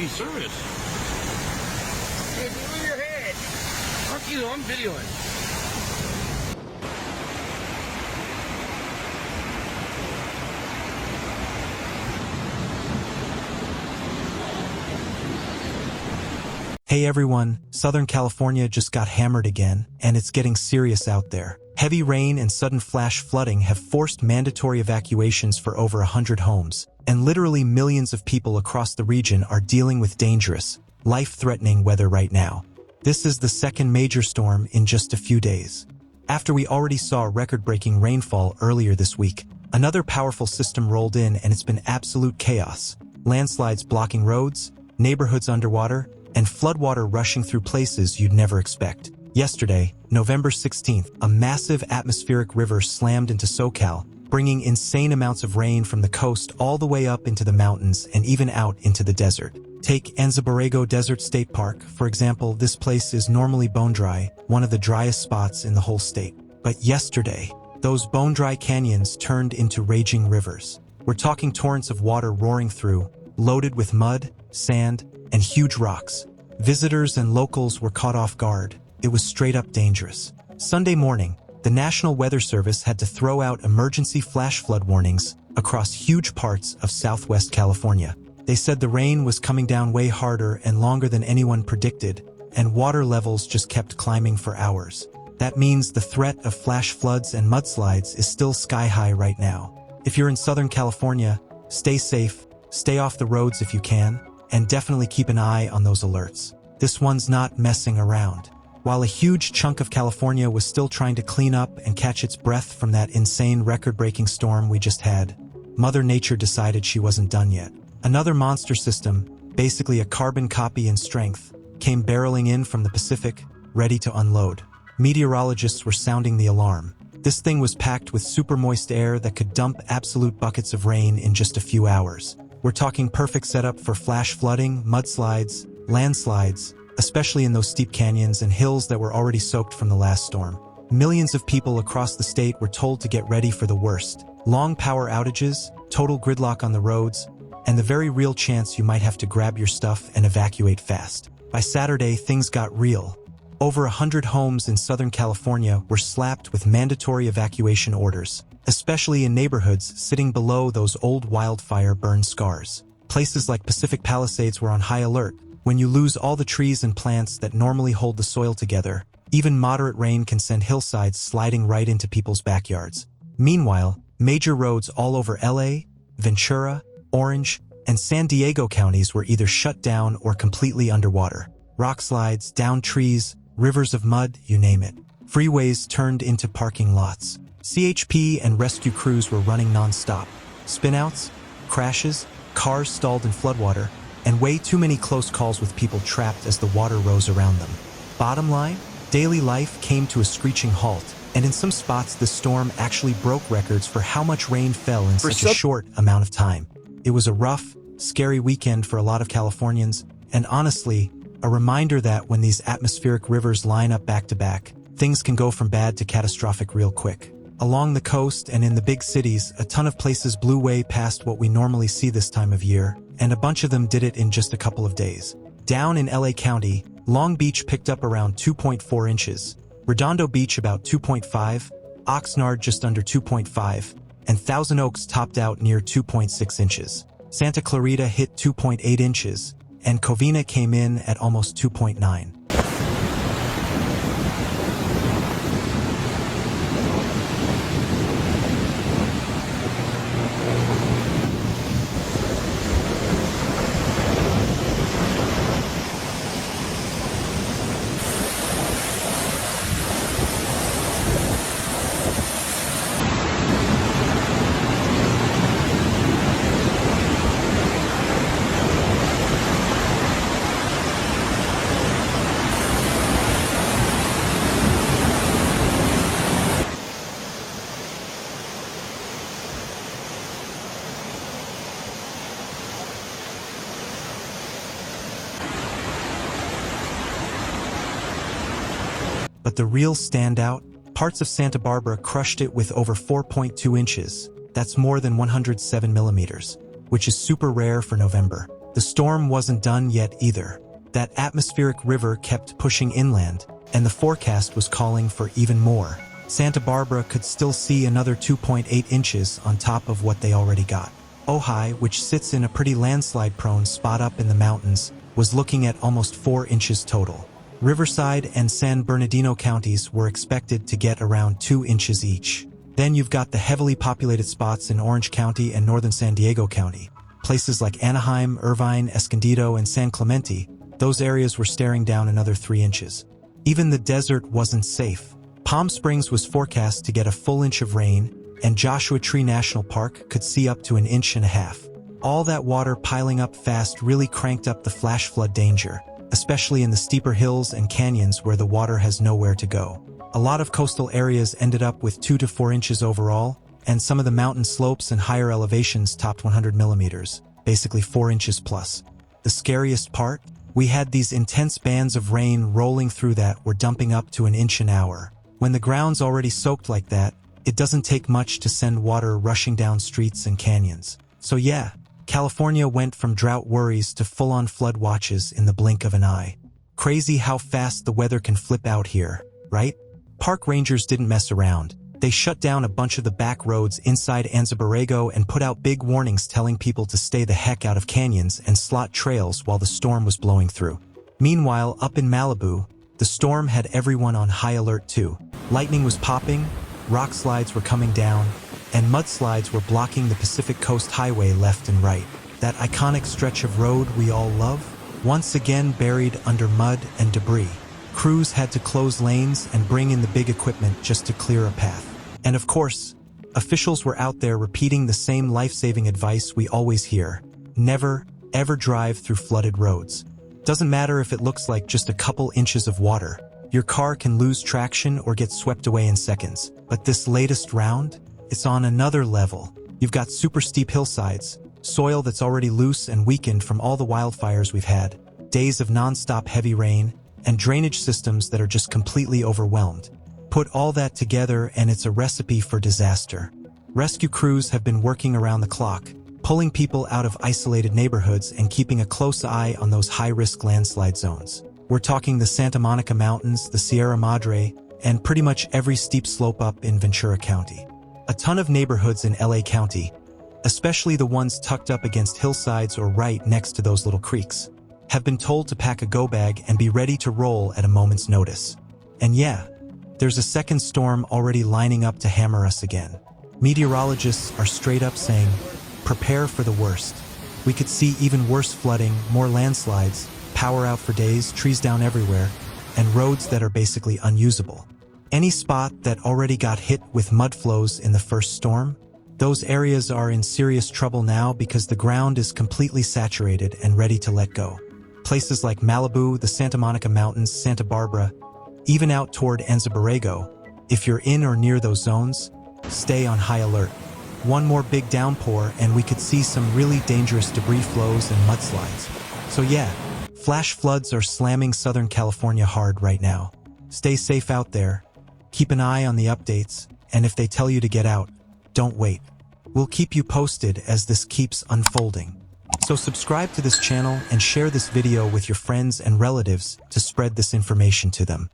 any service. Hey, move your head. Fuck you, I'm videoing. Hey everyone, Southern California just got hammered again, and it's getting serious out there. Heavy rain and sudden flash flooding have forced mandatory evacuations for over 100 homes, and literally millions of people across the region are dealing with dangerous, life-threatening weather right now. This is the second major storm in just a few days. After we already saw record-breaking rainfall earlier this week, another powerful system rolled in and it's been absolute chaos. Landslides blocking roads, neighborhoods underwater, and floodwater rushing through places you'd never expect. Yesterday, November 16th, a massive atmospheric river slammed into SoCal, bringing insane amounts of rain from the coast all the way up into the mountains and even out into the desert. Take Anza-Borrego Desert State Park, for example. This place is normally bone-dry, one of the driest spots in the whole state. But yesterday, those bone-dry canyons turned into raging rivers. We're talking torrents of water roaring through, loaded with mud, sand, and huge rocks. Visitors and locals were caught off guard. It was straight up dangerous. Sunday morning, the National Weather Service had to throw out emergency flash flood warnings across huge parts of Southwest California. They said the rain was coming down way harder and longer than anyone predicted, and water levels just kept climbing for hours. That means the threat of flash floods and mudslides is still sky high right now. If you're in Southern California, stay safe, stay off the roads if you can, and definitely keep an eye on those alerts. This one's not messing around. While a huge chunk of California was still trying to clean up and catch its breath from that insane record-breaking storm we just had, Mother Nature decided she wasn't done yet. Another monster system, basically a carbon copy in strength, came barreling in from the Pacific, ready to unload. Meteorologists were sounding the alarm. This thing was packed with super moist air that could dump absolute buckets of rain in just a few hours. We're talking perfect setup for flash flooding, mudslides, landslides, especially in those steep canyons and hills that were already soaked from the last storm. Millions of people across the state were told to get ready for the worst. Long power outages, total gridlock on the roads, and the very real chance you might have to grab your stuff and evacuate fast. By Saturday, things got real. Over 100 homes in Southern California were slapped with mandatory evacuation orders, especially in neighborhoods sitting below those old wildfire burn scars. Places like Pacific Palisades were on high alert. When you lose all the trees and plants that normally hold the soil together, even moderate rain can send hillsides sliding right into people's backyards. Meanwhile, major roads all over LA, Ventura, Orange, and San Diego counties were either shut down or completely underwater. Rock slides, downed trees, rivers of mud, you name it. Freeways turned into parking lots. CHP and rescue crews were running non-stop. Spinouts, crashes, cars stalled in floodwater, and way too many close calls with people trapped as the water rose around them. Bottom line, daily life came to a screeching halt, and in some spots the storm actually broke records for how much rain fell in such a short amount of time. It was a rough, scary weekend for a lot of Californians, and honestly, a reminder that when these atmospheric rivers line up back to back, things can go from bad to catastrophic real quick. Along the coast and in the big cities, a ton of places blew way past what we normally see this time of year, and a bunch of them did it in just a couple of days. Down in LA County, Long Beach picked up around 2.4 inches, Redondo Beach about 2.5, Oxnard just under 2.5, and Thousand Oaks topped out near 2.6 inches. Santa Clarita hit 2.8 inches, and Covina came in at almost 2.9. But the real standout, parts of Santa Barbara crushed it with over 4.2 inches. That's more than 107 millimeters, which is super rare for November. The storm wasn't done yet either. That atmospheric river kept pushing inland, and the forecast was calling for even more. Santa Barbara could still see another 2.8 inches on top of what they already got. Ojai, which sits in a pretty landslide-prone spot up in the mountains, was looking at almost 4 inches total. Riverside and San Bernardino counties were expected to get around 2 inches each. Then you've got the heavily populated spots in Orange County and northern San Diego County. Places like Anaheim, Irvine, Escondido, and San Clemente, those areas were staring down another 3 inches. Even the desert wasn't safe. Palm Springs was forecast to get a full inch of rain, and Joshua Tree National Park could see up to 1.5 inches. All that water piling up fast really cranked up the flash flood danger, especially in the steeper hills and canyons where the water has nowhere to go. A lot of coastal areas ended up with 2 to 4 inches overall, and some of the mountain slopes and higher elevations topped 100 millimeters, basically 4 inches plus. The scariest part? We had these intense bands of rain rolling through that were dumping up to 1 inch an hour. When the ground's already soaked like that, it doesn't take much to send water rushing down streets and canyons. So yeah, California went from drought worries to full-on flood watches in the blink of an eye. Crazy how fast the weather can flip out here, right? Park rangers didn't mess around. They shut down a bunch of the back roads inside Anza-Borrego and put out big warnings telling people to stay the heck out of canyons and slot trails while the storm was blowing through. Meanwhile, up in Malibu, the storm had everyone on high alert too. Lightning was popping, rock slides were coming down, and mudslides were blocking the Pacific Coast Highway left and right. That iconic stretch of road we all love, once again buried under mud and debris. Crews had to close lanes and bring in the big equipment just to clear a path. And of course, officials were out there repeating the same life-saving advice we always hear. Never, ever drive through flooded roads. Doesn't matter if it looks like just a couple inches of water. Your car can lose traction or get swept away in seconds. But this latest round? It's on another level. You've got super steep hillsides, soil that's already loose and weakened from all the wildfires we've had, days of non-stop heavy rain, and drainage systems that are just completely overwhelmed. Put all that together and it's a recipe for disaster. Rescue crews have been working around the clock, pulling people out of isolated neighborhoods and keeping a close eye on those high-risk landslide zones. We're talking the Santa Monica Mountains, the Sierra Madre, and pretty much every steep slope up in Ventura County. A ton of neighborhoods in LA County, especially the ones tucked up against hillsides or right next to those little creeks, have been told to pack a go bag and be ready to roll at a moment's notice. And yeah, there's a second storm already lining up to hammer us again. Meteorologists are straight up saying, prepare for the worst. We could see even worse flooding, more landslides, power out for days, trees down everywhere, and roads that are basically unusable. Any spot that already got hit with mud flows in the first storm, those areas are in serious trouble now because the ground is completely saturated and ready to let go. Places like Malibu, the Santa Monica Mountains, Santa Barbara, even out toward Anza-Borrego, if you're in or near those zones, stay on high alert. One more big downpour and we could see some really dangerous debris flows and mudslides. So yeah, flash floods are slamming Southern California hard right now. Stay safe out there, keep an eye on the updates, and if they tell you to get out, don't wait. We'll keep you posted as this keeps unfolding. So subscribe to this channel and share this video with your friends and relatives to spread this information to them.